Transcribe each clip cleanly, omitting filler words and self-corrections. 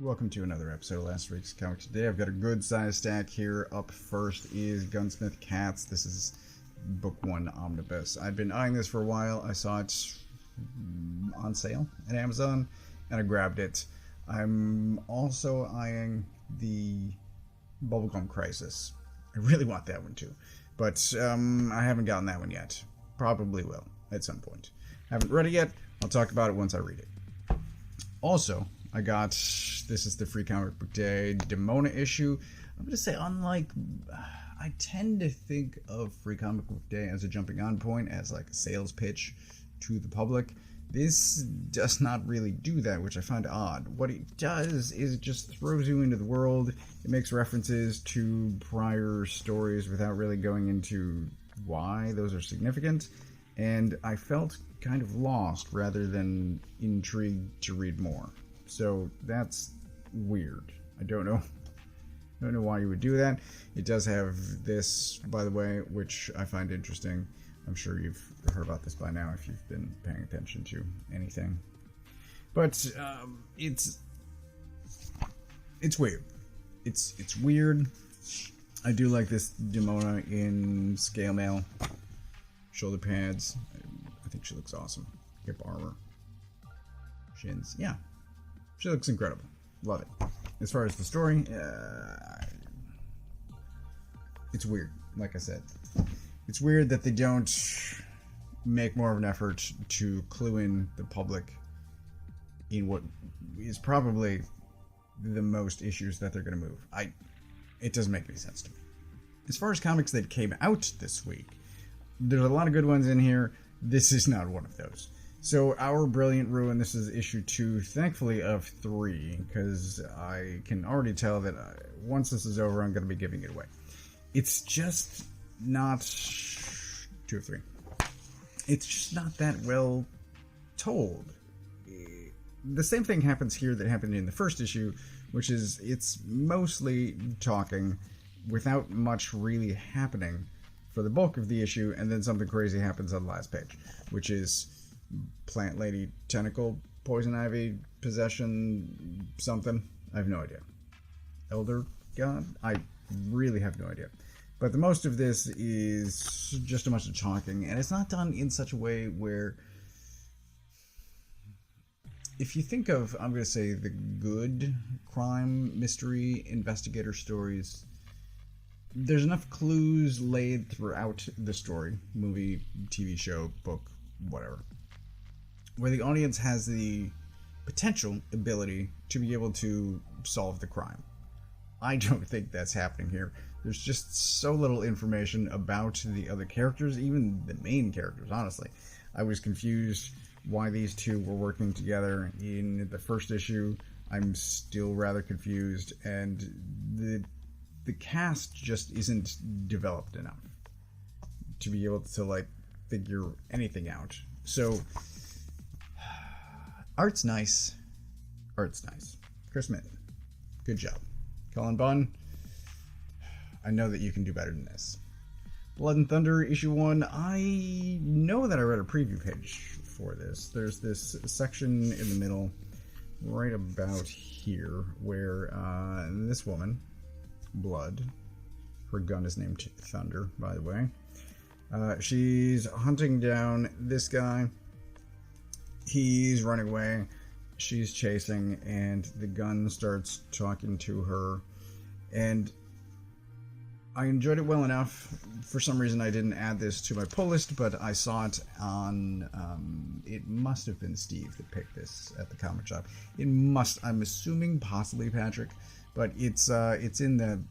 Welcome to another episode of last week's comic. Today I've got a good size stack here. Up first is Gunsmith Cats. This is book 1 omnibus. I've been eyeing this for a while. I saw it on sale at Amazon and I grabbed it. I'm also eyeing the Bubblegum Crisis. I really want that one too, but I haven't gotten that one yet. Probably will at some point. Haven't read it yet. I'll talk about it once I read it. Also, I got, this is the Free Comic Book Day Demona issue. I'm going to say, unlike, I tend to think of Free Comic Book Day as a jumping on point, as like a sales pitch to the public. This does not really do that, which I find odd. What it does is it just throws you into the world. It makes references to prior stories without really going into why those are significant. And I felt kind of lost rather than intrigued to read more. So that's weird. I don't know why you would do that. It does have this, by the way, which I find interesting. I'm sure you've heard about this by now if you've been paying attention to anything. But it's weird. It's weird. I do like this Demona in scale mail. Shoulder pads. I think she looks awesome. Hip armor. Shins. Yeah. She looks incredible. Love it. As far as the story, it's weird, like I said. It's weird that they don't make more of an effort to clue in the public in what is probably the most issues that they're going to move. It doesn't make any sense to me. As far as comics that came out this week, there's a lot of good ones in here. This is not one of those. So, Our Brilliant Ruin, this is issue 2, thankfully of 3, because I can already tell that once this is over, I'm going to be giving it away. It's just not 2 of 3. It's just not that well told. The same thing happens here that happened in the first issue, which is it's mostly talking without much really happening for the bulk of the issue, and then something crazy happens on the last page, which is plant lady tentacle, poison ivy, possession, something. I have no idea. Elder god? I really have no idea. But the most of this is just a bunch of talking, and it's not done in such a way where, if you think of, I'm going to say, the good crime, mystery, investigator stories, there's enough clues laid throughout the story, movie, TV show, book, whatever, where the audience has the potential ability to be able to solve the crime. I don't think that's happening here. There's just so little information about the other characters, even the main characters, honestly. I was confused why these two were working together in the first issue. I'm still rather confused, and the cast just isn't developed enough to be able to, like, figure anything out. So, art's nice. Chris Mitten, good job. Colin Bunn, I know that you can do better than this. Blood and Thunder, issue 1. I know that I read a preview page for this. There's this section in the middle, right about here, where this woman, Blood, her gun is named Thunder, by the way. She's hunting down this guy. He's running away. She's chasing, and the gun starts talking to her. And I enjoyed it well enough. For some reason, I didn't add this to my pull list, but I saw it on. It must have been Steve that picked this at the comic shop. I'm assuming possibly Patrick, but it's in the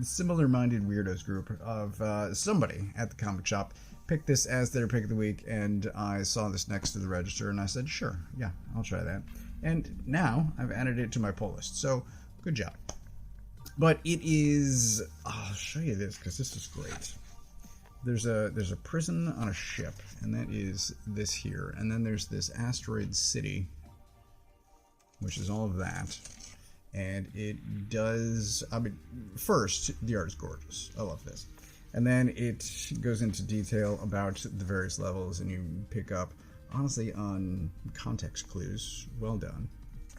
similar-minded weirdos group of somebody at the comic shop picked this as their pick of the week, and I saw this next to the register, and I said, sure, yeah, I'll try that. And now I've added it to my pull list, so good job. But it is, I'll show you this because this is great. There's a prison on a ship, and that is this here, and then there's this asteroid city, which is all of that. And it does, I mean, first, the art is gorgeous. I love this. And then it goes into detail about the various levels, and you pick up, honestly, on context clues. Well done.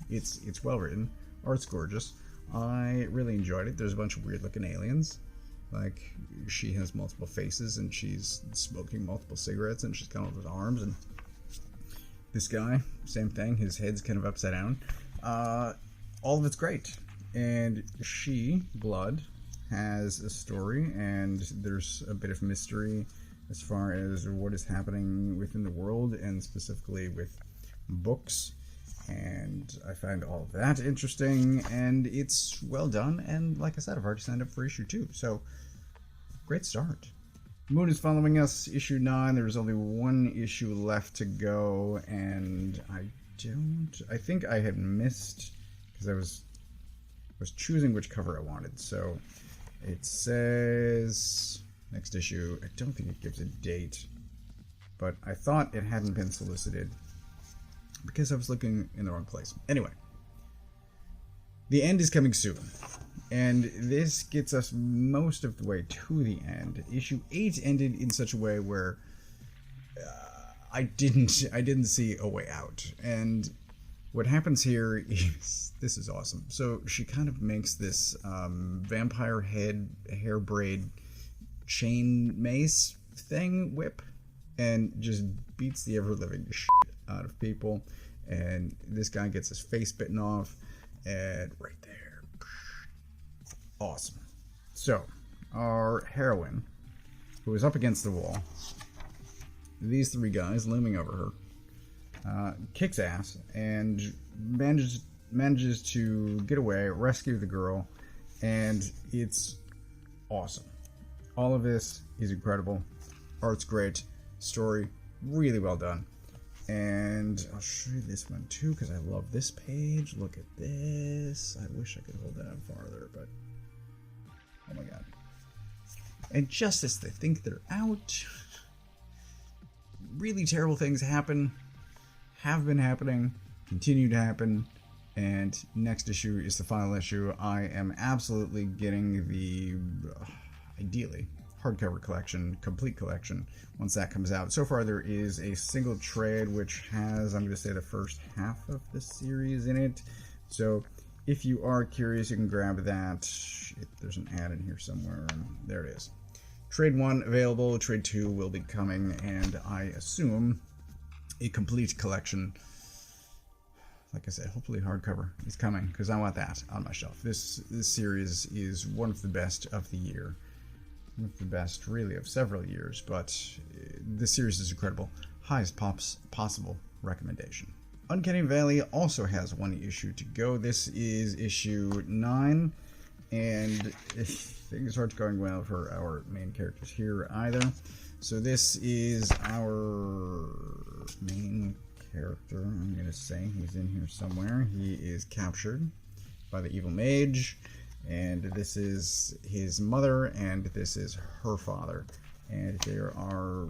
It's well written. Art's gorgeous. I really enjoyed it. There's a bunch of weird looking aliens. Like, she has multiple faces and she's smoking multiple cigarettes and she's got all those arms. And this guy, same thing. His head's kind of upside down. All of it's great. And she, Blood, has a story, and there's a bit of mystery as far as what is happening within the world, and specifically with books. And I find all of that interesting, and it's well done. And like I said, I've already signed up for issue 2, so great start. Moon is following us, issue 9. There's only one issue left to go, and I think I had missed, because I was choosing which cover I wanted. So it says next issue. I don't think it gives a date, but I thought it hadn't been solicited because I was looking in the wrong place. Anyway, the end is coming soon, and this gets us most of the way to the end. Issue 8 ended in such a way where I didn't see a way out. And what happens here is, this is awesome. So she kind of makes this vampire head hair braid chain mace thing whip, and just beats the ever living shit out of people. And this guy gets his face bitten off, and right there, awesome. So our heroine, who is up against the wall, these 3 guys looming over her, kicks ass and manages to get away, rescue the girl, and it's awesome. All of this is incredible. Art's great. Story really well done. And I'll show you this one too, because I love this page. Look at this. I wish I could hold that up farther, but oh my god. And just as they think they're out, really terrible things happen. Have been happening, continue to happen, and next issue is the final issue. I am absolutely getting the, ideally, hardcover collection, complete collection, once that comes out. So far there is a single trade which has, I'm going to say, the first half of the series in it. So if you are curious, you can grab that. There's an ad in here somewhere, and there it is. Trade 1 available, Trade 2 will be coming, and I assume a complete collection, like I said, hopefully hardcover, is coming, because I want that on my shelf. This series is one of the best of the year. One of the best, really, of several years, but this series is incredible. Highest possible recommendation. Uncanny Valley also has 1 issue to go. This is issue 9, and things aren't going well for our main characters here either. So this is our main character, I'm going to say. He's in here somewhere. He is captured by the evil mage, and this is his mother, and this is her father. And there are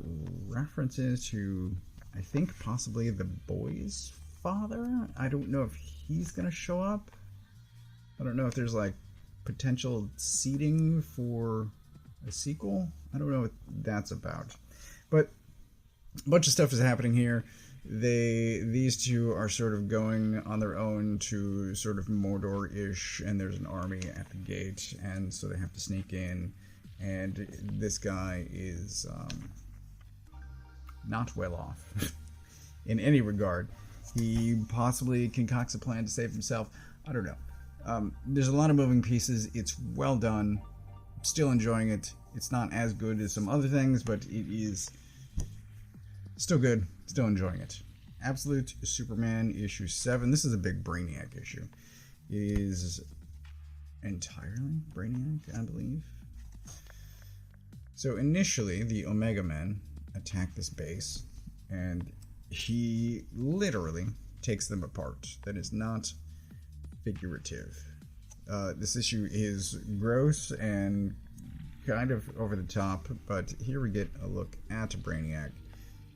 references to, I think, possibly the boy's father. I don't know if he's going to show up. I don't know if there's like potential seeding for a sequel. I don't know what that's about, but a bunch of stuff is happening here. These two are sort of going on their own to sort of Mordor-ish, and there's an army at the gate, and so they have to sneak in. And this guy is not well off in any regard. He possibly concocts a plan to save himself. I don't know. There's a lot of moving pieces. It's well done. Still enjoying it. It's not as good as some other things, but it is still good. Still enjoying it. Absolute Superman issue 7. This is a big Brainiac issue. It is entirely Brainiac, I believe. So initially, the Omega Men attack this base, and he literally takes them apart. That is not figurative. This issue is gross and kind of over the top, but here we get a look at Brainiac,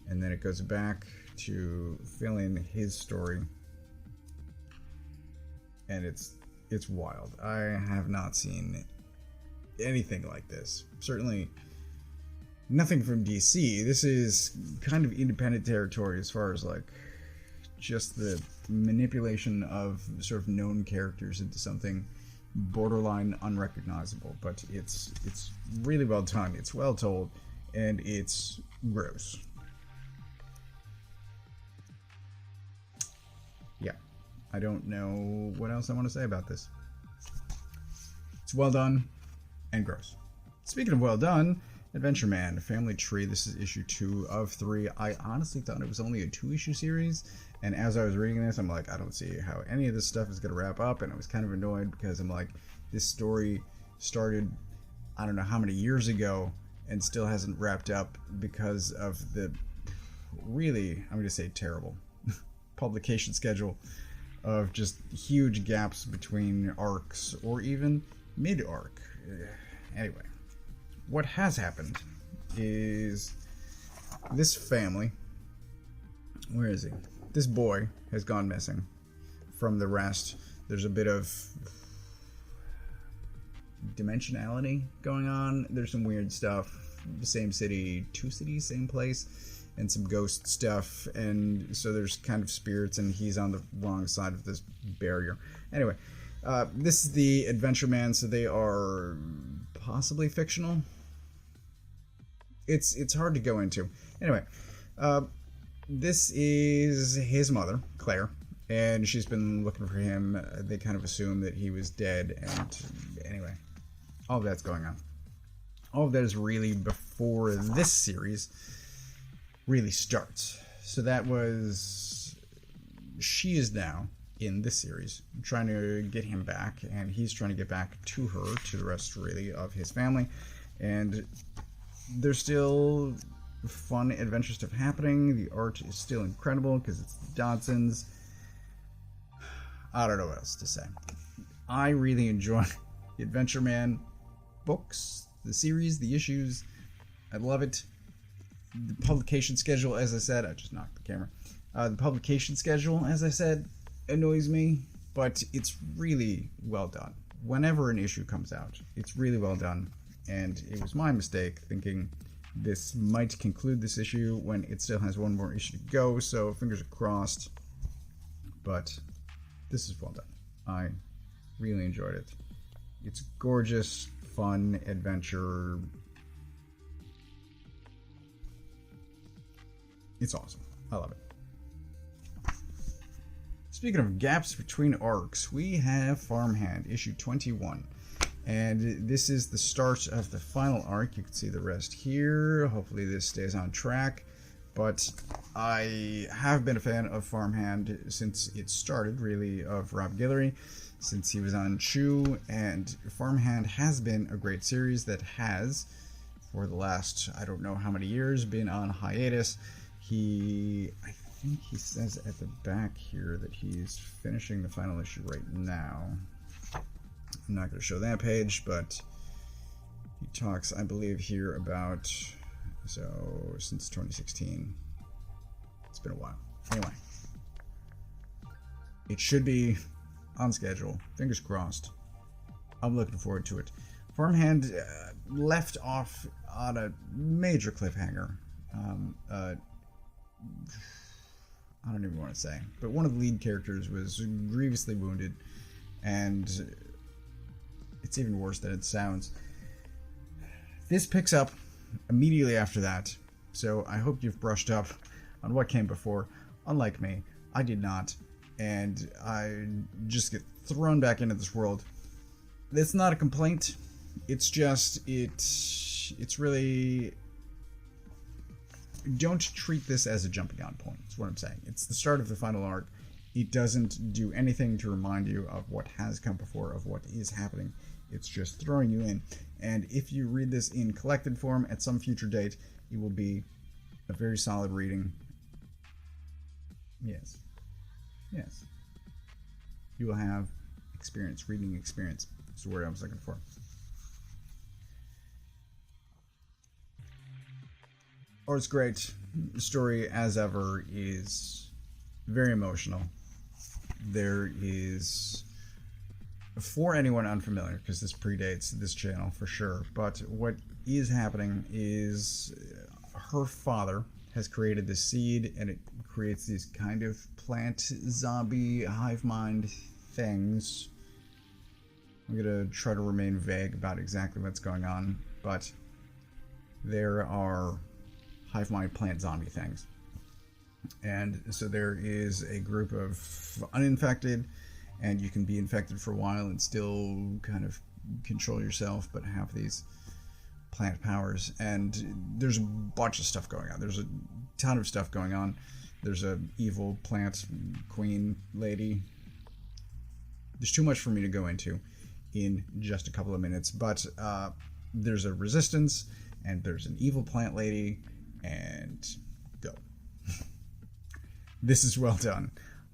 and then it goes back to fill in his story, and it's wild. I have not seen anything like this. Certainly nothing from DC. This is kind of independent territory as far as like just the manipulation of sort of known characters into something borderline unrecognizable. But it's really well done. It's well told, and it's gross. Yeah, I don't know what else I want to say about this. It's well done and gross. Speaking of well done, Adventureman, Family Tree. This is issue 2 of 3. I honestly thought it was only a 2-issue series, and as I was reading this, I'm like, I don't see how any of this stuff is going to wrap up, and I was kind of annoyed because I'm like, this story started, I don't know how many years ago, and still hasn't wrapped up because of the really, I'm going to say terrible, publication schedule of just huge gaps between arcs, or even mid-arc. Anyway. What has happened is this family, where is he? This boy has gone missing from the rest. There's a bit of dimensionality going on. There's some weird stuff. Same city, 2 cities, same place, and some ghost stuff. And so there's kind of spirits, and he's on the wrong side of this barrier. Anyway, this is the Adventureman, so they are possibly fictional. It's hard to go into. Anyway, this is his mother, Claire, and she's been looking for him. They kind of assume that he was dead, and anyway, all of that's going on. All of that is really before this series really starts. So that was... She is now, in this series, trying to get him back, and he's trying to get back to her, to the rest, really, of his family, and there's still fun adventure stuff happening. The art is still incredible because it's the Dodsons. I don't know what else to say. I really enjoy the Adventureman books, the series, the issues. I love it. The publication schedule, as I said, I just knocked the camera. The publication schedule, as I said, annoys me, but it's really well done. Whenever an issue comes out, it's really well done. And it was my mistake thinking this might conclude this issue when it still has one more issue to go, so fingers are crossed. But this is well done. I really enjoyed it. It's gorgeous, fun adventure. It's awesome. I love it. Speaking of gaps between arcs, we have Farmhand, issue 21. And this is the start of the final arc. You can see the rest here. Hopefully this stays on track. But I have been a fan of Farmhand since it started, really, of Rob Guillory, since he was on Chew. And Farmhand has been a great series that has, for the last, I don't know how many years, been on hiatus. I think he says at the back here that he's finishing the final issue right now. I'm not going to show that page, but he talks, I believe, here about, so, since 2016. It's been a while. Anyway. It should be on schedule. Fingers crossed. I'm looking forward to it. Farmhand left off on a major cliffhanger. I don't even want to say. But one of the lead characters was grievously wounded, and it's even worse than it sounds. This picks up immediately after that, so I hope you've brushed up on what came before. Unlike me, I did not, and I just get thrown back into this world. It's not a complaint. It's just, it's really... Don't treat this as a jumping on point, is what I'm saying. It's the start of the final arc. It doesn't do anything to remind you of what has come before, of what is happening. It's just throwing you in. And if you read this in collected form at some future date, it will be a very solid reading. Yes. Yes. You will have experience, reading experience. That's the word I was looking for. Art's great. The story, as ever, is very emotional. There is, for anyone unfamiliar, because this predates this channel for sure, but what is happening is her father has created this seed, and it creates these kind of plant zombie hive mind things. I'm gonna try to remain vague about exactly what's going on, but there are hive mind plant zombie things. And so there is a group of uninfected, and you can be infected for a while and still kind of control yourself, but have these plant powers. And there's a bunch of stuff going on. There's a ton of stuff going on. There's a evil plant queen lady. There's too much for me to go into in just a couple of minutes, but there's a resistance, and there's an evil plant lady, and go. This is well done.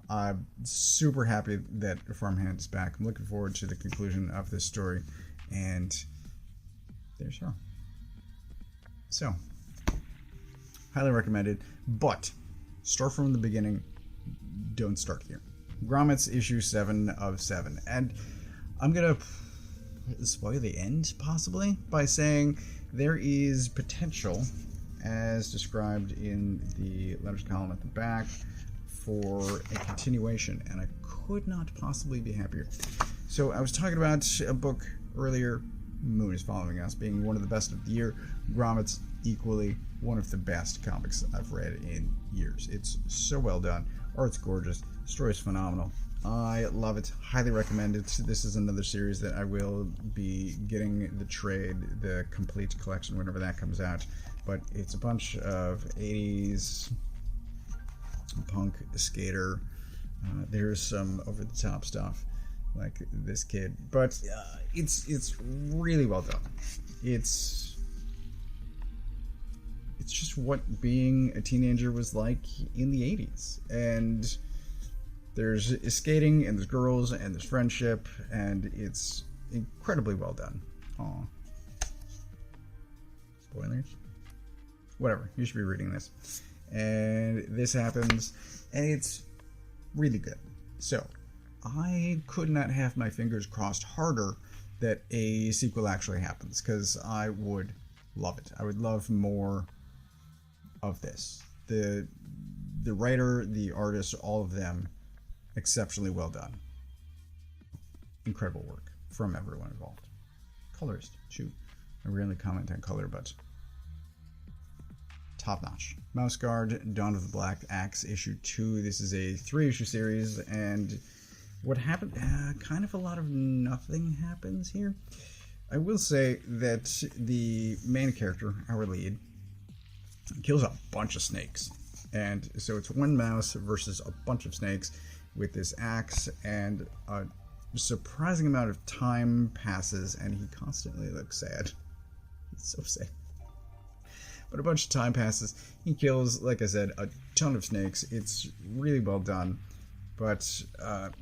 I'm super happy that Farmhand is back. I'm looking forward to the conclusion of this story, and there's her. So, highly recommended, but start from the beginning, don't start here. Grommets issue 7 of 7, and I'm gonna spoil the end, possibly, by saying there is potential, as described in the letters column at the back, for a continuation, and I could not possibly be happier. So I was talking about a book earlier, Moon is Following Us, being one of the best of the year. Grommets, equally one of the best comics I've read in years. It's so well done. Art's gorgeous. Story's phenomenal. I love it. Highly recommend it. This is another series that I will be getting the trade, the complete collection, whenever that comes out. But it's a bunch of 80s punk skater. There's some over-the-top stuff like this kid, but it's really well done. It's just what being a teenager was like in the 80s, and there's skating, and there's girls, and there's friendship, and it's incredibly well done. Aw. Spoilers? Whatever, you should be reading this. And this happens, and it's really good. So, I could not have my fingers crossed harder that a sequel actually happens, because I would love it. I would love more of this. The writer, the artist, all of them, exceptionally well done. Incredible work from everyone involved. Colorist, shoot. I rarely comment on color, but top notch. Mouse Guard, Dawn of the Black Axe, issue 2. This is a 3-issue series, and what happened? Kind of a lot of nothing happens here. I will say that the main character, our lead, kills a bunch of snakes. And so it's one mouse versus a bunch of snakes with this axe, and a surprising amount of time passes, and he constantly looks sad. He's so sad. But a bunch of time passes. He kills, like I said, a ton of snakes. It's really well done. But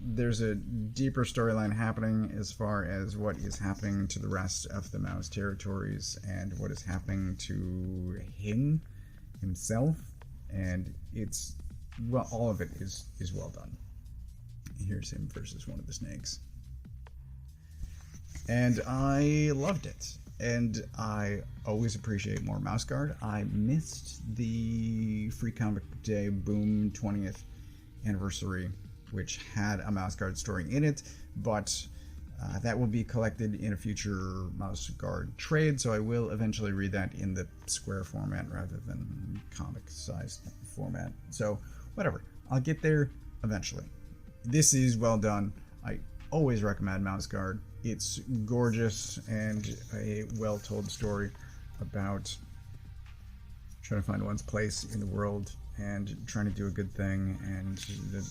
there's a deeper storyline happening as far as what is happening to the rest of the mouse territories and what is happening to himself. And it's, well, all of it is well done. Here's him versus one of the snakes. And I loved it. And I always appreciate more Mouse Guard. I missed the Free Comic Book Day Boom 20th anniversary, which had a Mouse Guard story in it, but that will be collected in a future Mouse Guard trade, so I will eventually read that in the square format rather than comic-sized format. So, whatever. I'll get there eventually. This is well done. I always recommend Mouse Guard. It's gorgeous and a well-told story about trying to find one's place in the world and trying to do a good thing, and the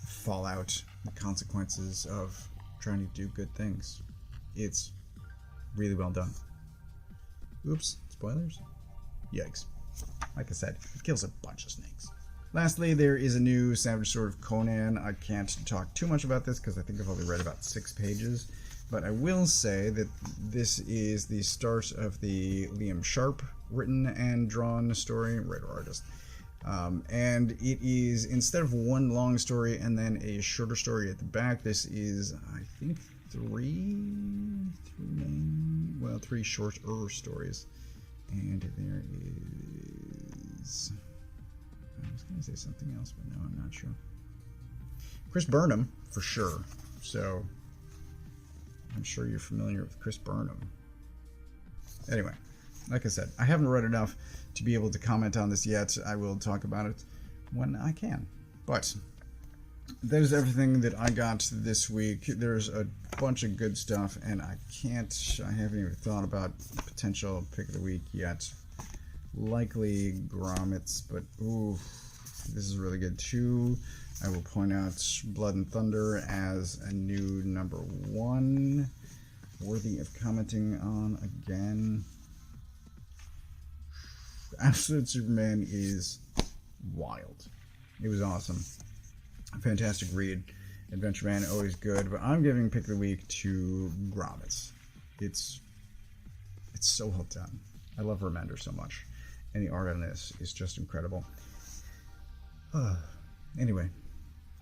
fallout, the consequences of trying to do good things. It's really well done. Oops, spoilers? Yikes. Like I said, it kills a bunch of snakes. Lastly, there is a new Savage Sword of Conan. I can't talk too much about this because I think I've only read about 6 pages, but I will say that this is the start of the Liam Sharp written and drawn story, writer-artist. And it is, instead of one long story and then a shorter story at the back, this is, I think, three shorter stories. And there is I was going to say something else, but no, I'm not sure. Chris Burnham, for sure. So, I'm sure you're familiar with Chris Burnham. Anyway, like I said, I haven't read enough to be able to comment on this yet. I will talk about it when I can. But there's everything that I got this week. There's a bunch of good stuff, and I haven't even thought about potential pick of the week yet. Likely Grommets, but ooh, this is really good too. I will point out Blood and Thunder as a new number 1, worthy of commenting on again. Absolute Superman is wild. It was awesome. Fantastic read. Adventureman, always good, but I'm giving pick of the week to Grommets. It's so well done. I love Remender so much, and the art on this is just incredible. Anyway,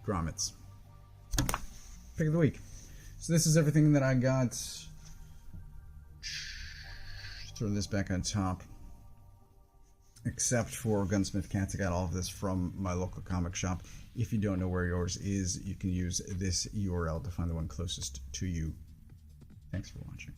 Grommets. Pick of the week. So this is everything that I got. Throw this back on top. Except for Gunsmith Cats. I got all of this from my local comic shop. If you don't know where yours is, you can use this URL to find the one closest to you. Thanks for watching.